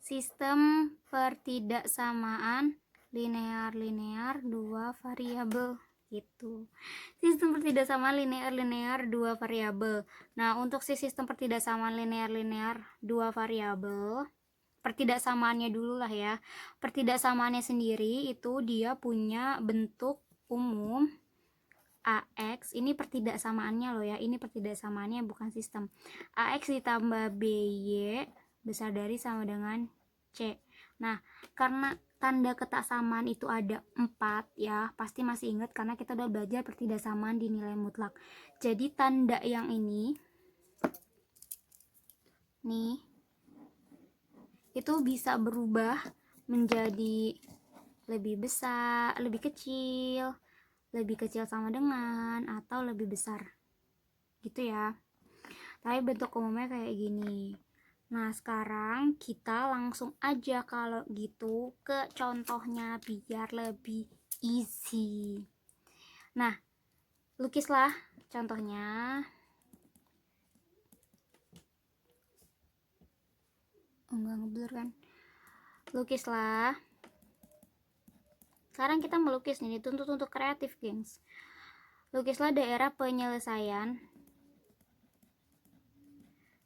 Sistem pertidaksamaan linear-linear dua variabel gitu. Sistem pertidaksamaan linear-linear dua variabel. Nah, untuk si sistem pertidaksamaan linear-linear dua variabel, pertidaksamaannya dulu lah ya. Pertidaksamaannya sendiri itu dia punya bentuk umum AX. Ini pertidaksamaannya loh ya. Ini pertidaksamaannya bukan sistem. AX ditambah BY besar dari sama dengan C. Nah, karena tanda ketaksamaan itu ada 4 ya, pasti masih ingat karena kita udah belajar pertidaksamaan di nilai mutlak. Jadi tanda yang ini nih itu bisa berubah menjadi lebih besar, lebih kecil sama dengan, atau lebih besar gitu ya. Tapi bentuk umumnya kayak gini. Nah, sekarang kita langsung aja kalau gitu ke contohnya biar lebih easy. Nah, lukislah contohnya. Enggak ngeblur kan? Lukislah. Sekarang kita melukis nih, dituntut untuk kreatif, gengs. Lukislah daerah penyelesaian.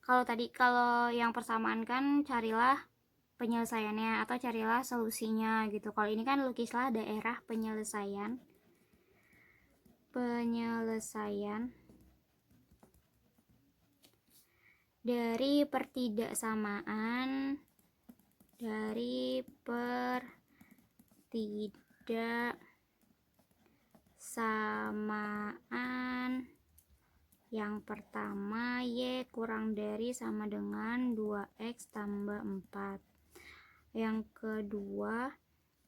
Kalau yang persamaan kan carilah penyelesaiannya atau carilah solusinya gitu. Kalau ini kan lukislah daerah penyelesaian dari pertidaksamaan yang pertama Y kurang dari sama dengan 2X tambah 4. Yang kedua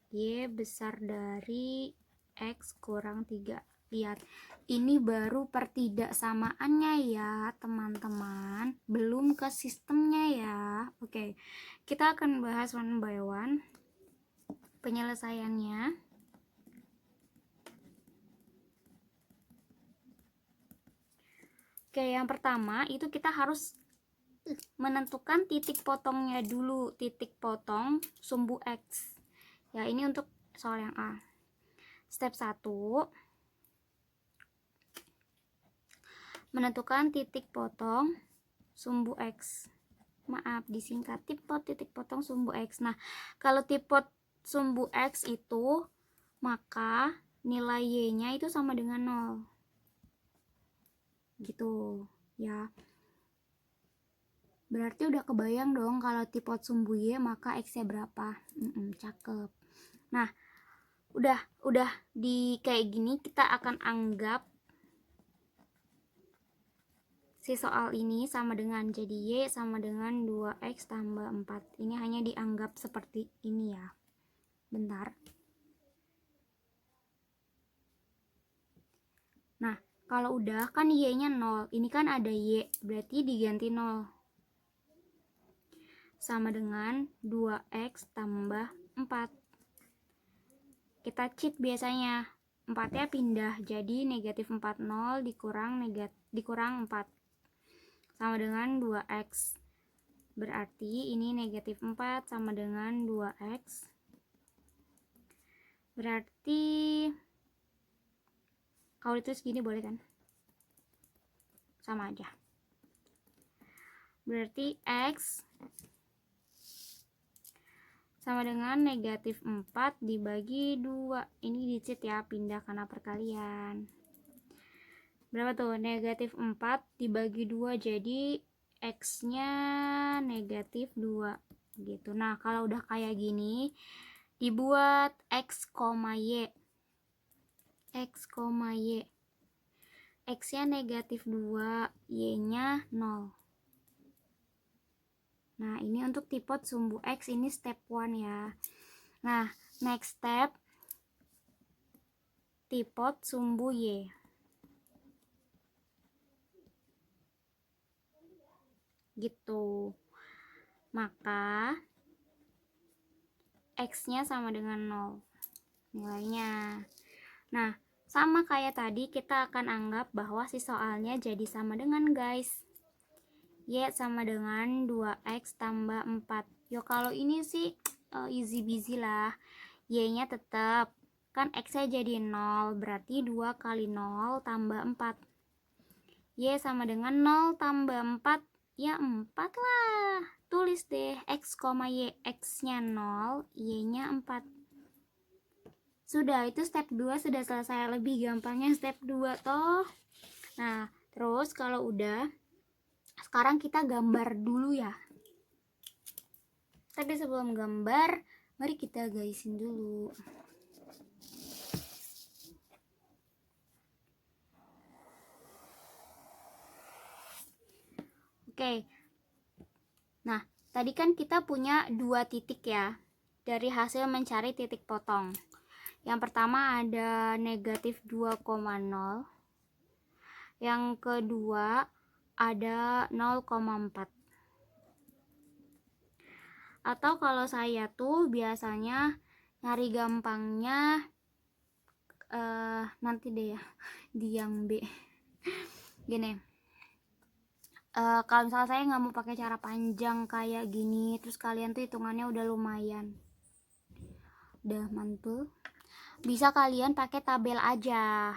Y besar dari X kurang 3. Lihat, ini baru pertidaksamaannya ya teman-teman, belum ke sistemnya ya. Oke, kita akan bahas one by one penyelesaiannya. Oke, yang pertama itu kita harus menentukan titik potongnya dulu, titik potong sumbu X. Ya, ini untuk soal yang A. Step 1, menentukan titik potong sumbu X. Maaf, disingkat titik potong sumbu X. Nah, kalau titik sumbu X itu, maka nilai Y-nya itu sama dengan 0. Gitu ya. Berarti udah kebayang dong kalau tipe sumbu Y maka X-nya berapa. Cakep. Nah, udah di kayak gini kita akan anggap si soal ini sama dengan, jadi Y sama dengan 2X tambah 4. Ini hanya dianggap seperti ini ya. Bentar. Nah, kalau udah kan Y-nya 0. Ini kan ada Y, berarti diganti 0. Sama dengan 2X tambah 4. Kita cheat biasanya. 4-nya pindah, jadi negatif 40 dikurang 4. Sama dengan 2X. Berarti ini negatif 4 sama dengan 2X. Berarti kalau ditulis gini boleh kan? Sama aja. Berarti X sama dengan negatif 4 dibagi 2. Ini dicit ya, pindah karena perkalian. Berapa tuh? Negatif 4 dibagi 2, jadi X-nya negatif 2 gitu. Nah, kalau udah kayak gini, dibuat X, Y. X-nya negatif 2, Y-nya 0. Nah, ini untuk tipe sumbu X, ini step 1 ya. Nah, next step, tipe sumbu Y. Gitu. Maka X-nya sama dengan 0 nilainya. Nah, sama kayak tadi kita akan anggap bahwa si soalnya jadi sama dengan, guys. Y sama dengan 2X tambah 4. Yo kalau ini sih easy busy lah. Y-nya tetap, kan X-nya jadi 0, berarti 2 kali 0 tambah 4. Y sama dengan 0 tambah 4, ya 4 lah. Tulis deh X, Y, X-nya 0, Y-nya 4. Sudah, itu step 2 sudah selesai. Lebih gampangnya step 2 toh. Nah, terus kalau udah, sekarang kita gambar dulu ya. Tapi sebelum gambar, mari kita gaisin dulu. Oke. Nah, tadi kan kita punya 2 titik ya. Dari hasil mencari titik potong. Yang pertama ada negatif 2,0. Yang kedua ada 0,4. Atau kalau saya tuh biasanya nyari gampangnya nanti deh ya di yang B. Gini, kalau misalnya saya nggak mau pakai cara panjang kayak gini, terus kalian tuh hitungannya udah lumayan, udah mantul, bisa kalian pakai tabel aja.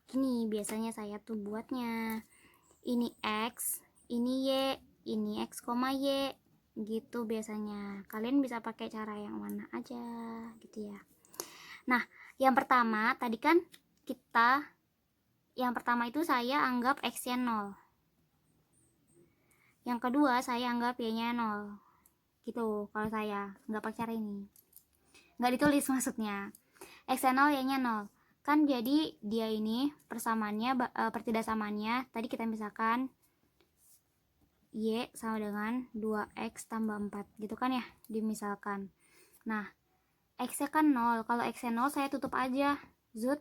Gini biasanya saya tuh buatnya, ini X, ini Y, ini X, Y, gitu biasanya. Kalian bisa pakai cara yang mana aja gitu ya. Nah, yang pertama tadi kan yang pertama itu saya anggap X-nya 0. Yang kedua saya anggap Y-nya 0. Gitu kalau saya, nggak pakai cara ini. Nggak ditulis maksudnya. X-nya 0, Y-nya 0. Kan jadi dia ini persamaannya, pertidaksamaannya tadi kita misalkan Y sama dengan 2X tambah 4 gitu kan ya, dimisalkan. Nah, X-nya kan 0. Kalau X-nya 0 saya tutup aja. Zut.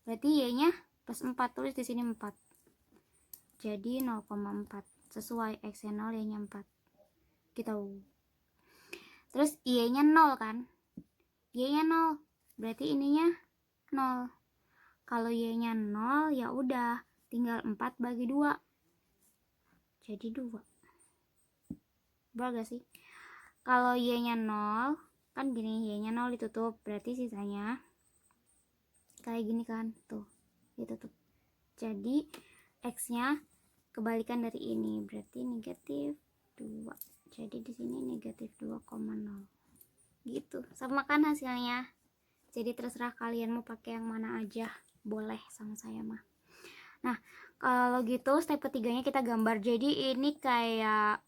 Berarti Y-nya plus 4, tulis di sini 4. Jadi 0,4. Sesuai X-nya 0, Y-nya 4. Gitu. Terus Y-nya 0 kan? Y-nya 0. Berarti ininya 0. Kalau Y-nya 0 ya udah tinggal 4 bagi 2. Jadi 2. Bener gak sih? Kalau Y-nya 0, kan gini, Y-nya 0 ditutup, berarti sisanya kayak gini kan, tuh, ditutup. Jadi X-nya kebalikan dari ini, berarti negatif 2. Jadi di sini negatif 2,0. Gitu, sama kan hasilnya. Jadi terserah kalian mau pakai yang mana aja, boleh sama saya mah. Nah, kalau gitu step ketiganya kita gambar. Jadi ini kayak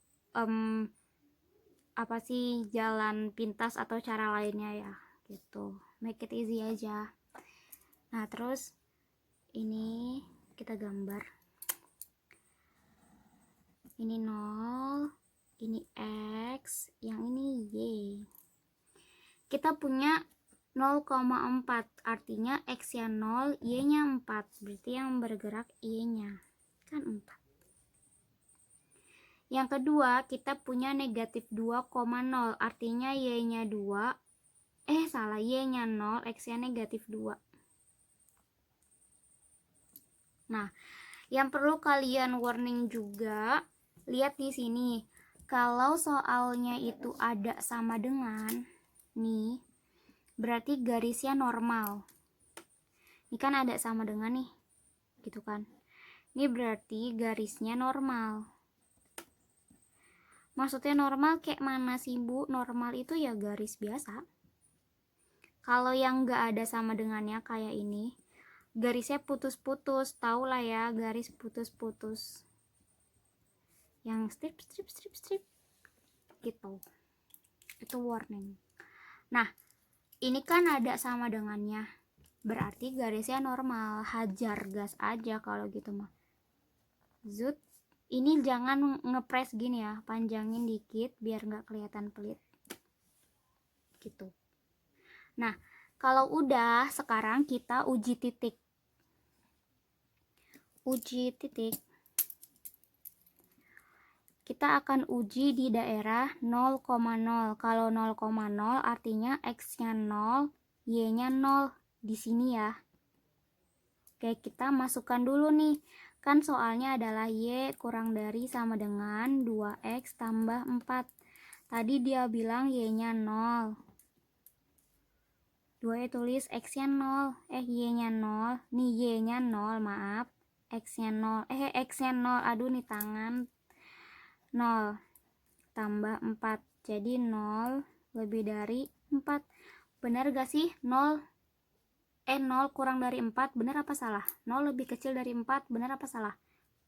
apa sih, jalan pintas atau cara lainnya ya gitu, make it easy aja. Nah terus ini kita gambar, ini 0, ini X, yang ini Y. Kita punya 0,4, artinya X nya 0, Y nya 4, berarti yang bergerak Y nya kan 4. Yang kedua, kita punya negatif 2,0, artinya Y-nya 2, Y-nya 0, X-nya negatif 2. Nah, yang perlu kalian warning juga, lihat di sini. Kalau soalnya itu ada sama dengan, nih, berarti garisnya normal. Ini kan ada sama dengan nih, gitu kan. Ini berarti garisnya normal. Maksudnya normal kayak mana sih Bu? Normal itu ya garis biasa. Kalau yang nggak ada sama dengannya kayak ini, garisnya putus-putus, tau lah ya, garis putus-putus. Yang strip gitu. Itu warning. Nah, ini kan ada sama dengannya. Berarti garisnya normal, hajar gas aja kalau gitu mah. Zut. Ini jangan ngepres gini ya, panjangin dikit biar nggak kelihatan pelit gitu. Nah, kalau udah, sekarang kita uji titik. Kita akan uji di daerah 0,0. Kalau 0,0 artinya X-nya 0, Y-nya 0 di sini ya. Oke, kita masukkan dulu nih. Kan soalnya adalah Y kurang dari sama dengan 2X tambah 4. Tadi dia bilang Y-nya 0. 2 tulis X-nya 0. Y-nya 0. Nih Y-nya 0, maaf. X-nya 0. X-nya 0. Aduh nih tangan. 0 tambah 4. Jadi 0 lebih dari 4. Benar gak sih? 0 kurang dari 4, benar apa salah? 0 lebih kecil dari 4, benar apa salah?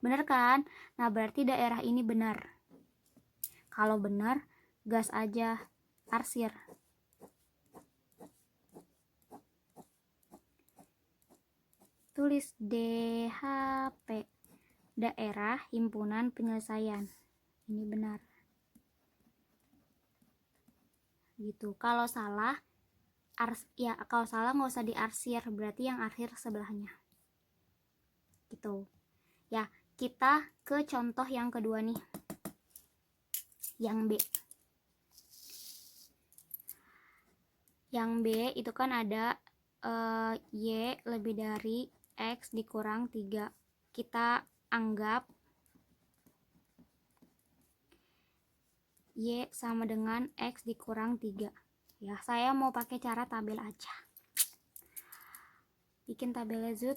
Benar kan? Nah, berarti daerah ini benar. Kalau benar, gas aja, arsir. Tulis DHP, daerah himpunan penyelesaian. Ini benar. Gitu. Kalau salah, kalau salah nggak usah diarsir, berarti yang akhir sebelahnya. Gitu. Ya, kita ke contoh yang kedua nih. Yang B. Yang B itu kan ada Y lebih dari X dikurang 3. Kita anggap Y sama dengan X dikurang 3. Ya, saya mau pakai cara tabel aja. Bikin tabelnya Zut.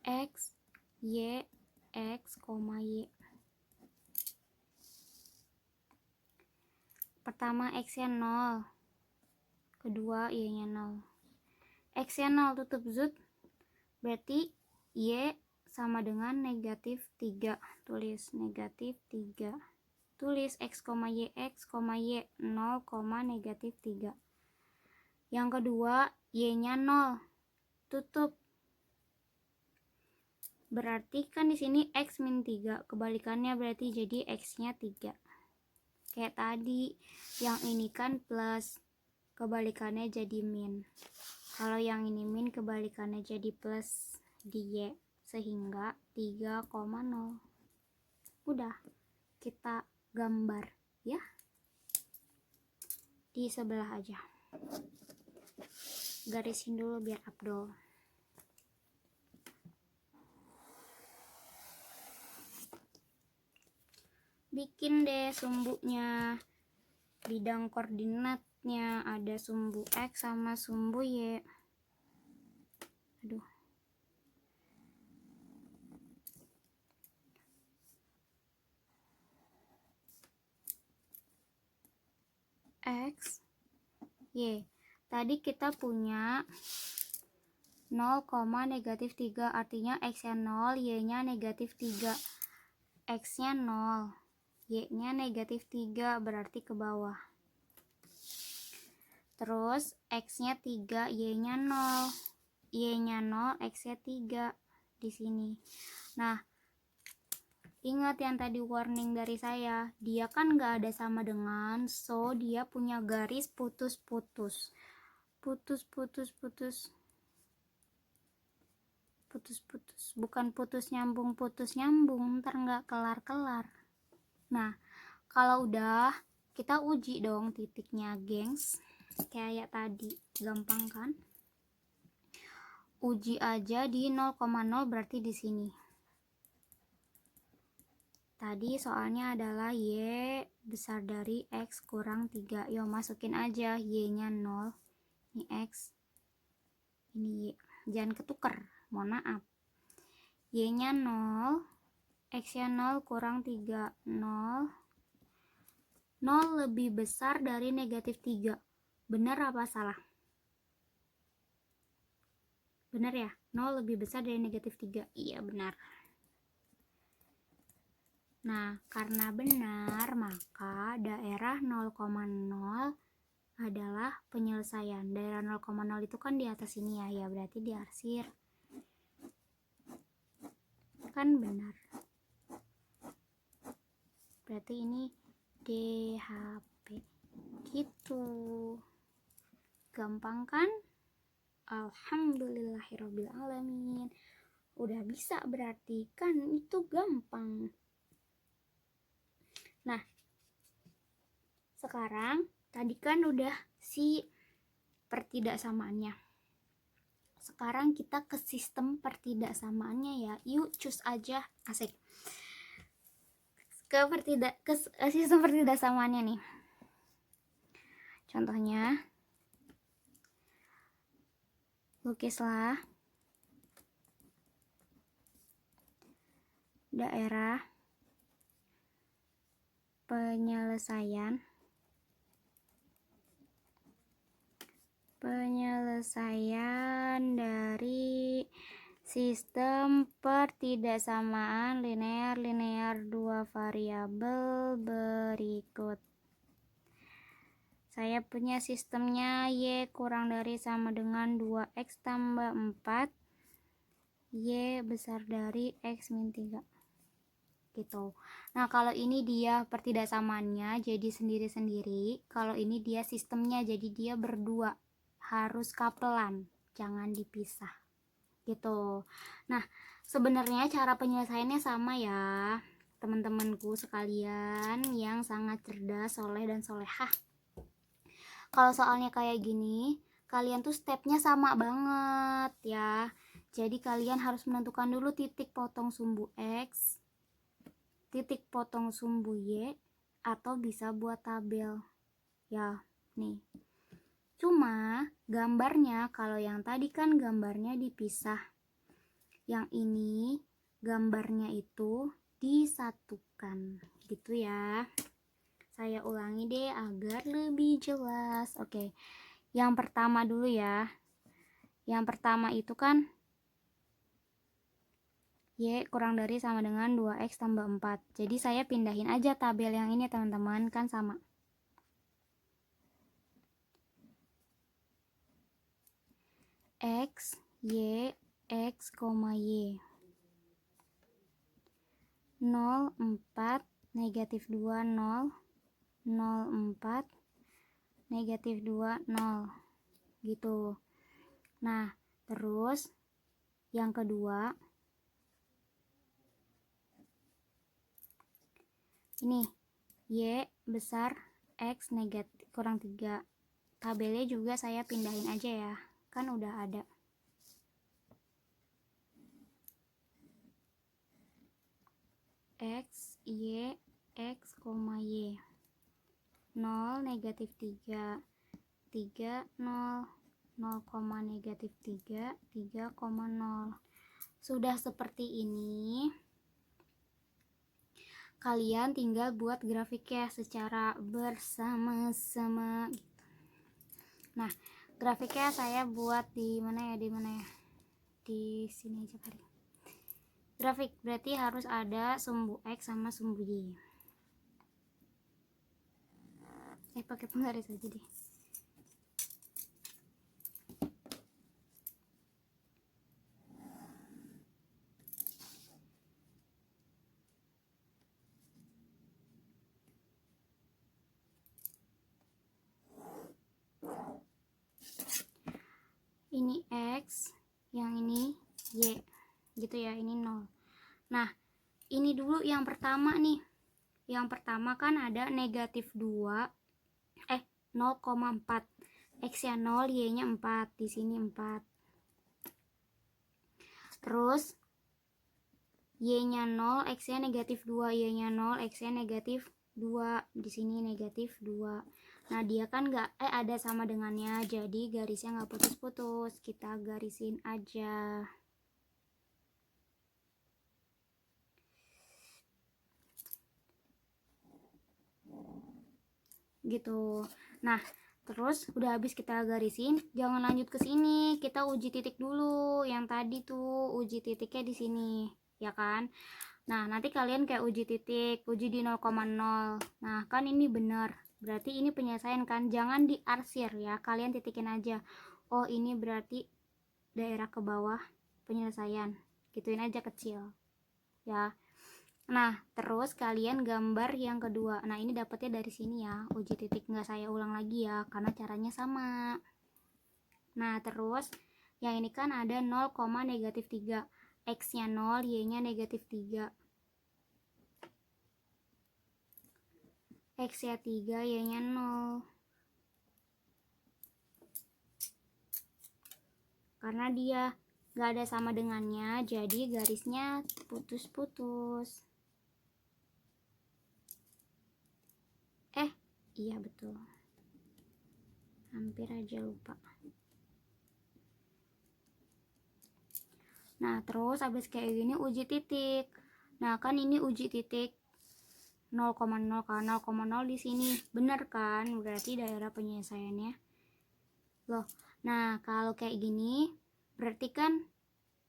X, Y, X, Y. Pertama X-nya 0. Kedua Y-nya 0. X-nya 0 tutup Zut. Berarti Y sama dengan negatif 3. Tulis negatif 3. Tulis X, Y, X, Y 0, negatif 3. Yang kedua Y-nya 0. Tutup. Berarti kan di sini X min 3. Kebalikannya berarti jadi X-nya 3. Kayak tadi. Yang ini kan plus. Kebalikannya jadi min. Kalau yang ini min, kebalikannya jadi plus di Y. Sehingga 3,0. Udah. Kita gambar ya. Di sebelah aja. Garisin dulu biar abdol. Bikin deh sumbunya. Bidang koordinatnya ada sumbu X sama sumbu Y. Aduh. X, Y. Tadi kita punya 0, negatif 3. Artinya X-nya 0, Y-nya negatif 3. X-nya 0, Y-nya negatif 3. Berarti ke bawah. Terus X-nya 3, Y-nya 0. Y-nya 0, X-nya 3. Di sini. Nah, ingat yang tadi warning dari saya, dia kan nggak ada sama dengan, so dia punya garis putus-putus. Putus-putus. Bukan putus nyambung, ntar nggak kelar-kelar. Nah, kalau udah, kita uji dong titiknya, gengs. Kayak tadi, gampang kan? Uji aja di 0,0 berarti di sini. Tadi soalnya adalah Y besar dari X kurang 3. Yuk masukin aja Y-nya 0. Ini X. Ini Y. Jangan ketuker. Mohon maaf. Y-nya 0. X-nya 0 kurang 3. 0. 0 lebih besar dari negatif 3. Benar apa salah? Benar ya? 0 lebih besar dari negatif 3. Iya benar. Nah, karena benar, maka daerah 0,0 adalah penyelesaian. Daerah 0,0 itu kan di atas ini ya, berarti diarsir. Kan benar. Berarti ini DHP. Gitu. Gampang kan? Alhamdulillahirrabbilalamin. Udah bisa berarti kan itu gampang. Nah, sekarang tadi kan udah si pertidaksamaannya. sekarang kita ke sistem pertidaksamaannya ya. Yuk cus aja, asik. Ke sistem pertidaksamaannya nih. Contohnya, lukislah daerah penyelesaian dari sistem pertidaksamaan linear dua variabel berikut. Saya punya sistemnya Y kurang dari sama dengan 2X tambah 4, Y besar dari X min 3. Gitu. Nah, kalau ini dia pertidaksamaannya jadi sendiri-sendiri, kalau ini dia sistemnya jadi dia berdua. Harus kapelan, jangan dipisah. Gitu. Nah, sebenarnya cara penyelesaiannya sama ya, teman-temanku sekalian yang sangat cerdas, soleh dan solehah. Kalau soalnya kayak gini, kalian tuh stepnya sama banget ya. Jadi kalian harus menentukan dulu titik potong sumbu X, titik potong sumbu Y, atau bisa buat tabel ya. Nih, cuma gambarnya, kalau yang tadi kan gambarnya dipisah, yang ini gambarnya itu disatukan gitu ya. Saya ulangi deh agar lebih jelas. Oke, yang pertama dulu ya. Yang pertama itu kan Y kurang dari sama dengan 2X tambah 4. Jadi saya pindahin aja tabel yang ini teman-teman, kan sama. X, Y, X, Y. 0, 4, negatif 2, 0, 0, 4, negatif 2, 0. Gitu. Nah, terus yang kedua, ini Y besar X negatif kurang 3. Tabelnya juga saya pindahin aja ya, kan udah ada. X, Y, X, Y. 0, negatif 3, 3, 0, 0, negatif 3, 3,0. Sudah seperti ini, kalian tinggal buat grafiknya secara bersama-sama gitu. Nah, grafiknya saya buat di mana ya? Di sini aja kali. Grafik berarti harus ada sumbu X sama sumbu Y. Pakai penggaris aja deh. Ini X, yang ini Y. Gitu ya, ini 0. Nah, ini dulu yang pertama nih. Yang pertama kan ada negatif 2, 0,4. X-nya 0, Y-nya 4. Di sini 4. Terus Y-nya 0, X-nya negatif 2. Y-nya 0, X-nya negatif 2. Di sini negatif 2. Nah, dia kan ada sama dengannya, jadi garisnya nggak putus-putus. Kita garisin aja. Gitu. Nah, terus udah habis kita garisin, jangan lanjut ke sini. Kita uji titik dulu. Yang tadi tuh uji titiknya di sini, ya kan? Nah, nanti kalian kayak uji titik, uji di 0,0. Nah, kan ini benar. Berarti ini penyelesaian kan? Jangan diarsir ya. Kalian titikin aja. Oh, ini berarti daerah ke bawah penyelesaian. Gituin aja kecil. Ya. Nah, terus kalian gambar yang kedua. Nah, ini dapetnya dari sini ya. Uji titik nggak saya ulang lagi ya, karena caranya sama. Nah, terus yang ini kan ada 0, negatif 3. X-nya 0, Y-nya negatif 3. X-nya 3, Y-nya 0. karena dia nggak ada sama dengannya, jadi garisnya putus-putus. Iya betul, hampir aja lupa. Nah terus habis kayak gini uji titik. Nah kan ini uji titik 0,0 kan, 0,0 di sini bener kan, berarti daerah penyelesaiannya loh. Nah kalau kayak gini berarti kan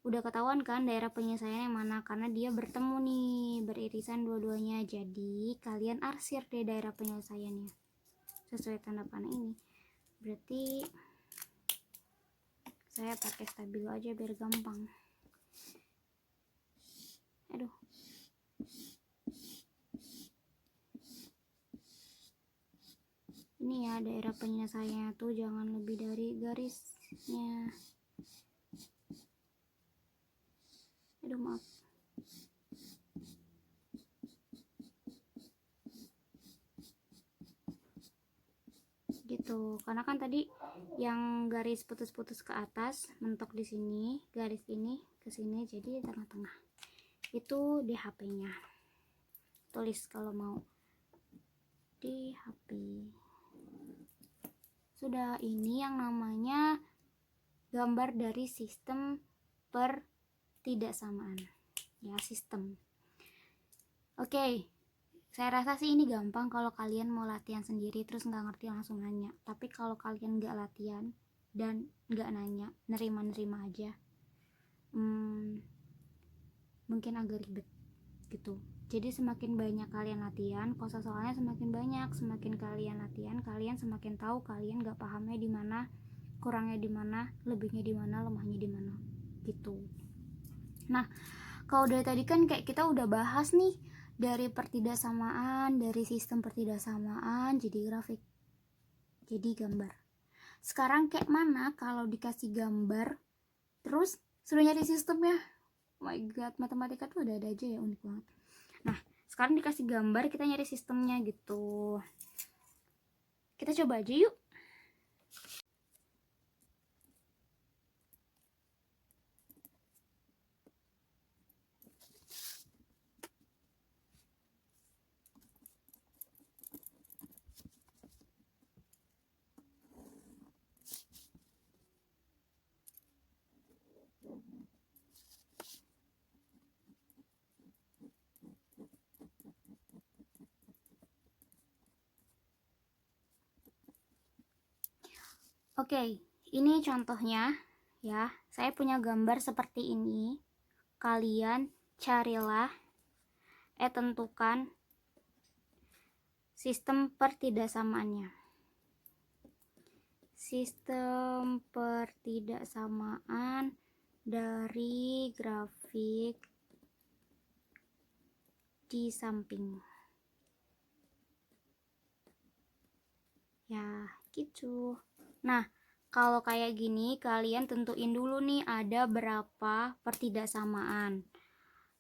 udah ketahuan kan daerah penyelesaian yang mana, karena dia bertemu nih, beririsan dua-duanya. Jadi kalian arsir deh daerah penyelesaiannya sesuai tanda panah ini. Berarti saya pakai stabilo aja biar gampang. Aduh, ini ya daerah penyelesaiannya tuh jangan lebih dari garisnya. Aduh maaf. Gitu, karena kan tadi yang garis putus-putus ke atas mentok di sini, garis ini ke sini, jadi tengah-tengah. Itu di HP-nya. Tulis kalau mau di HP. Sudah, ini yang namanya gambar dari sistem pertidaksamaan. Ya, sistem. Oke. Saya rasa sih ini gampang kalau kalian mau latihan sendiri terus nggak ngerti langsung nanya. Tapi kalau kalian nggak latihan dan nggak nanya, nerima-nerima aja, mungkin agak ribet gitu. Jadi semakin banyak kalian latihan, soalnya semakin banyak. Semakin kalian latihan, kalian semakin tahu kalian nggak pahamnya di mana, kurangnya di mana, lebihnya di mana, lemahnya di mana gitu. Nah kalau dari tadi kan kayak kita udah bahas nih, dari pertidaksamaan, dari sistem pertidaksamaan jadi grafik, jadi gambar. Sekarang kayak mana kalau dikasih gambar terus suruh nyari sistemnya? Oh my god, matematika tuh ada aja ya, unik banget. Nah sekarang dikasih gambar, kita nyari sistemnya gitu. Kita coba aja yuk. Oke, ini contohnya ya. Saya punya gambar seperti ini. Kalian carilah, tentukan sistem pertidaksamaannya. Sistem pertidaksamaan dari grafik di samping. Ya, gitu. Nah, kalau kayak gini kalian tentuin dulu nih ada berapa pertidaksamaan.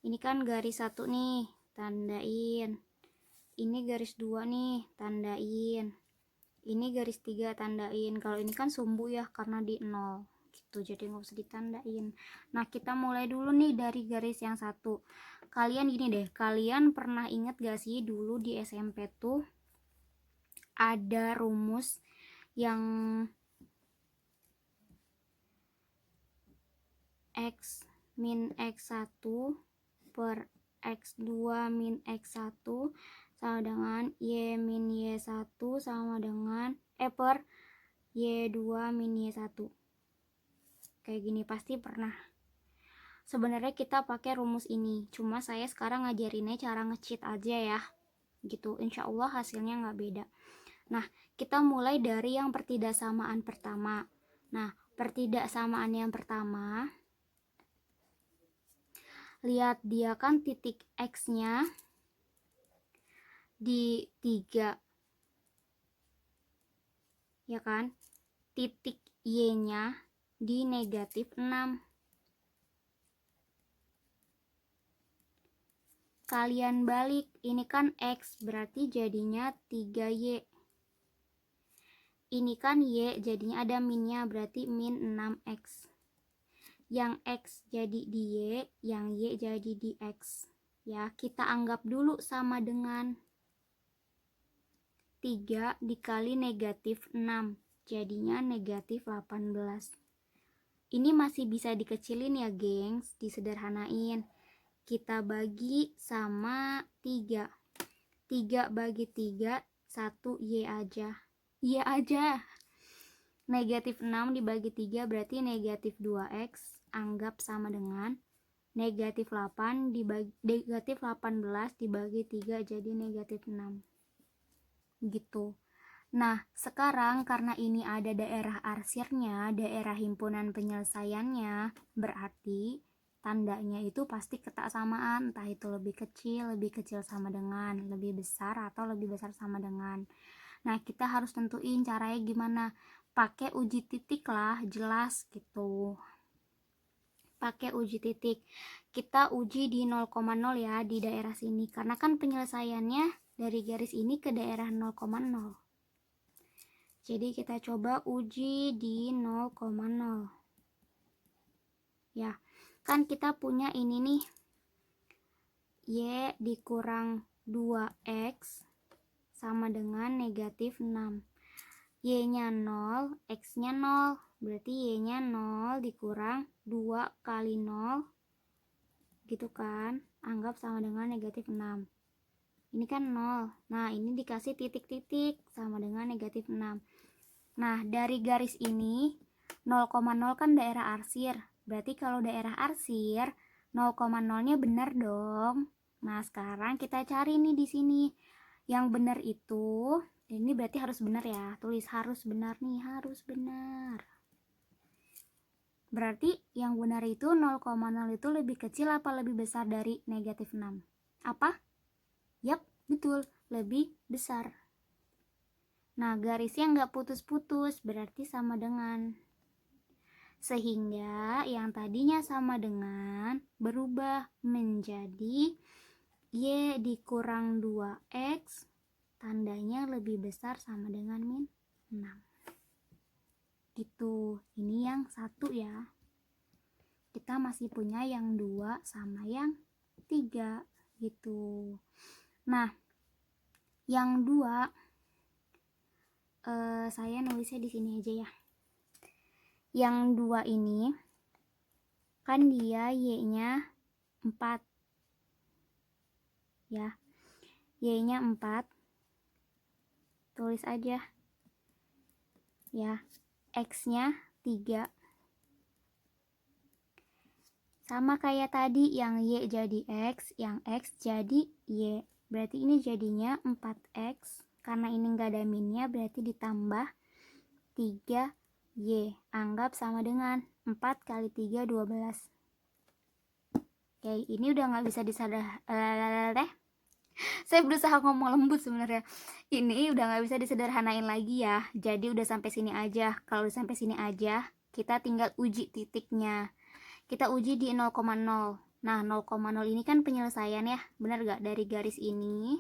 Ini kan garis 1 nih, tandain. Ini garis 2 nih, tandain. Ini garis 3 tandain. Kalau ini kan sumbu ya karena di 0 gitu, jadi nggak usah ditandain. Nah kita mulai dulu nih dari garis yang 1. Kalian gini deh, kalian pernah inget gak sih dulu di SMP tuh ada rumus yang X min X1 per X2 min X1 sama dengan Y min Y1 sama dengan per Y2 min Y1. Kayak gini pasti pernah. Sebenarnya kita pakai rumus ini, cuma saya sekarang ngajarinnya cara nge-cheat aja ya gitu, insya Allah hasilnya nggak beda. Nah kita mulai dari yang pertidaksamaan pertama. Nah pertidaksamaan yang pertama, lihat dia kan titik X nya di 3 ya kan, titik Y nya di negatif 6. Kalian balik, ini kan X berarti jadinya 3Y. Ini kan Y jadinya ada minnya berarti min 6X. yang X jadi di Y, yang Y jadi di X. Ya, kita anggap dulu sama dengan 3 dikali negatif 6, jadinya negatif 18. Ini masih bisa dikecilin ya gengs, disederhanain. Kita bagi sama 3. 3 bagi 3, 1 Y aja. Y aja. Negatif 6 dibagi 3 berarti negatif 2X, anggap sama dengan negatif 8 dibagi negatif 18 dibagi 3 jadi negatif 6. Gitu. Nah, sekarang karena ini ada daerah arsirnya, daerah himpunan penyelesaiannya, berarti tandanya itu pasti ketak samaan, entah itu lebih kecil sama dengan, lebih besar atau lebih besar sama dengan. Nah, kita harus tentuin caranya gimana. Pakai uji titik lah, jelas gitu. Pakai uji titik. Kita uji di 0,0 ya, di daerah sini. Karena kan penyelesaiannya dari garis ini ke daerah 0,0. Jadi kita coba uji di 0,0. Ya, kan kita punya ini nih. Y dikurang 2X sama dengan negatif 6. Y-nya 0, X-nya 0. Berarti Y-nya 0 dikurang 2 kali 0. Gitu kan. Anggap sama dengan negatif 6. Ini kan 0. Nah, ini dikasih titik-titik sama dengan negatif 6. Nah, dari garis ini 0,0 kan daerah arsir. Berarti kalau daerah arsir 0,0-nya benar dong. Nah, sekarang kita cari nih di sini. Yang benar itu, ini berarti harus benar ya. Tulis harus benar nih, harus benar. Berarti yang benar itu 0,0 itu lebih kecil apa lebih besar dari negatif 6? Apa? Yap, betul, lebih besar. Nah, garisnya nggak putus-putus, berarti sama dengan. Sehingga yang tadinya sama dengan berubah menjadi Y dikurang 2X, tandanya lebih besar sama dengan min 6. Gitu, ini yang 1 ya. Kita masih punya yang 2 sama yang 3 gitu. Nah, yang 2 saya nulisnya di sini aja ya. Yang 2 ini kan dia Y-nya 4 ya. Y-nya 4. Tulis aja ya. X-nya 3. Sama kayak tadi, yang Y jadi X, yang X jadi Y. Berarti ini jadinya 4X. Karena ini nggak ada minnya, berarti ditambah 3Y. Anggap sama dengan 4 kali 3, 12. Oke, ini udah nggak bisa saya berusaha ngomong lembut sebenarnya. Ini udah nggak bisa disederhanain lagi ya. Jadi udah sampai sini aja. Kalau udah sampai sini aja, kita tinggal uji titiknya. Kita uji di 0,0. Nah, 0,0 ini kan penyelesaian ya. Benar gak? Dari garis ini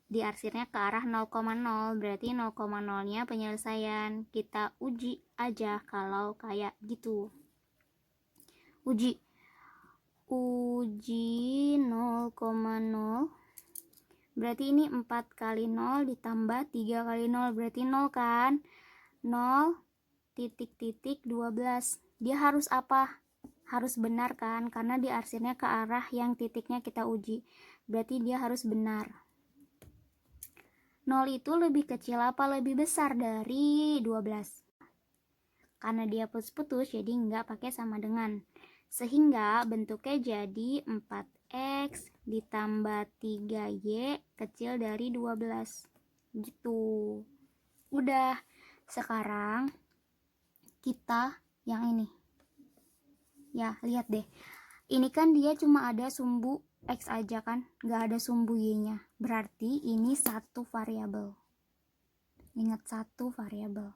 diarsirnya ke arah 0,0. Berarti 0,0-nya penyelesaian. Kita uji aja kalau kayak gitu. Uji 0,0. Berarti ini 4 kali 0 ditambah 3 kali 0. Berarti 0 kan? 0 titik-titik 12. Dia harus apa? Harus benar kan? Karena diarsirnya ke arah yang titiknya kita uji. Berarti dia harus benar. 0 itu lebih kecil apa lebih besar dari 12? Karena dia putus-putus jadi nggak pakai sama dengan. Sehingga bentuknya jadi 4X ditambah 3Y kecil dari 12. Gitu. Udah. Sekarang kita yang ini. Ya, lihat deh. Ini kan dia cuma ada sumbu X aja kan, nggak ada sumbu Y-nya. Berarti ini satu variabel. Ingat, satu variabel.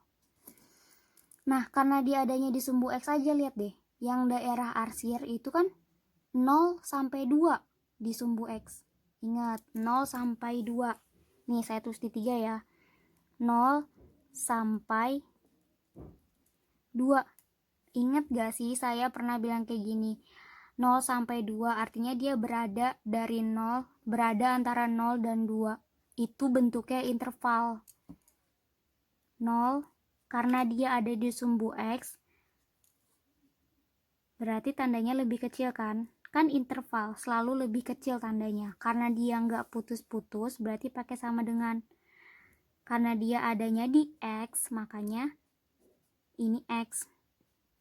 Nah, karena dia adanya di sumbu X aja, lihat deh. Yang daerah arsir itu kan 0 sampai 2 di sumbu X. Ingat, 0 sampai 2. Nih, saya tulis di 3 ya. 0 sampai 2. Ingat gak sih saya pernah bilang kayak gini, 0 sampai 2 artinya dia berada dari 0, berada antara 0 dan 2. Itu bentuknya interval. 0 karena dia ada di sumbu X, berarti tandanya lebih kecil kan? Kan interval selalu lebih kecil tandanya. Karena dia nggak putus-putus, berarti pakai sama dengan. Karena dia adanya di X, makanya ini X.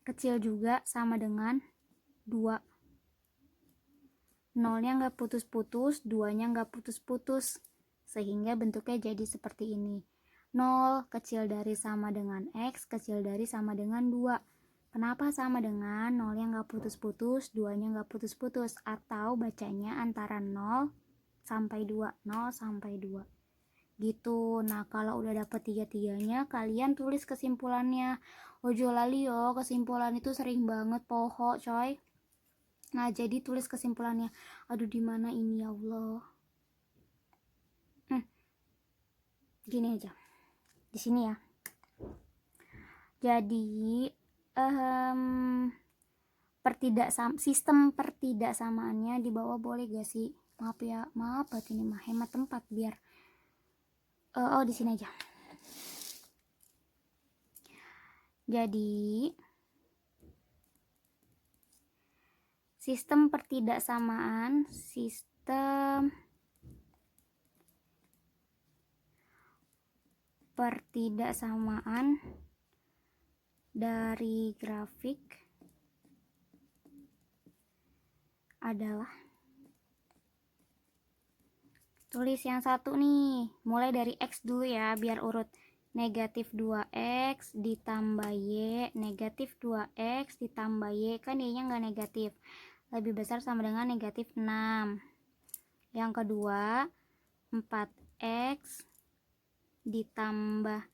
Kecil juga sama dengan 2. 0-nya nggak putus-putus, 2-nya nggak putus-putus. Sehingga bentuknya jadi seperti ini. 0 kecil dari sama dengan X, kecil dari sama dengan 2. Kenapa sama dengan 0-nya nggak putus-putus, 2-nya nggak putus-putus, atau bacanya antara 0 sampai 2, 0 sampai 2 gitu. Nah, kalau udah dapet tiga-tiganya, kalian tulis kesimpulannya. Ojo lali yo, kesimpulan itu sering banget poho coy. Nah, jadi tulis kesimpulannya. Aduh, di mana ini ya Allah? Gini aja. Di sini ya. Jadi sistem pertidaksamaannya di bawah boleh gak sih? Maaf ya, maaf banget ini mah hemat tempat biar di sini aja. Jadi sistem pertidaksamaan dari grafik adalah, tulis yang satu nih, mulai dari X dulu ya biar urut. Negatif 2X ditambah Y, negatif 2X ditambah Y, kan Y nya nggak negatif, lebih besar sama dengan negatif 6. Yang kedua 4X ditambah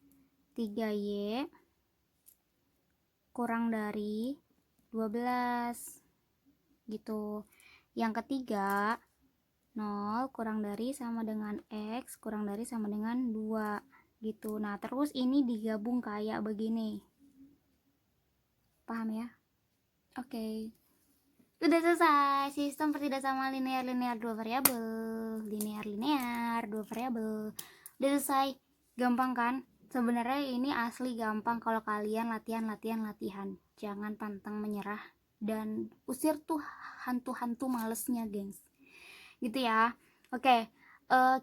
3Y kurang dari 12 gitu. Yang ketiga 0 kurang dari sama dengan X kurang dari sama dengan 2 gitu. Nah, terus ini digabung kayak begini. Paham ya? Oke. Udah selesai. Sistem pertidaksamaan linear dua variabel. Linear dua variabel. Udah selesai. Gampang kan? Sebenarnya ini asli gampang kalau kalian latihan. Jangan pantang menyerah dan usir tuh hantu-hantu malesnya, gengs. Gitu ya. Oke.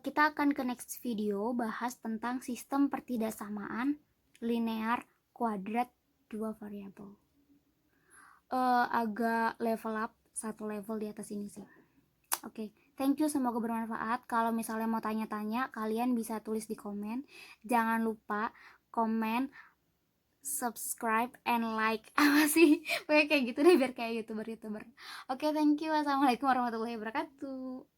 Kita akan ke next video bahas tentang sistem pertidaksamaan linear kuadrat dua variabel. Agak level up, satu level di atas ini sih. Oke, thank you, semoga bermanfaat. Kalau misalnya mau tanya-tanya, kalian bisa tulis di komen. Jangan lupa komen, subscribe, and like. Apa sih? Kayak gitu deh biar kayak YouTuber. Oke, thank you. Assalamualaikum warahmatullahi wabarakatuh.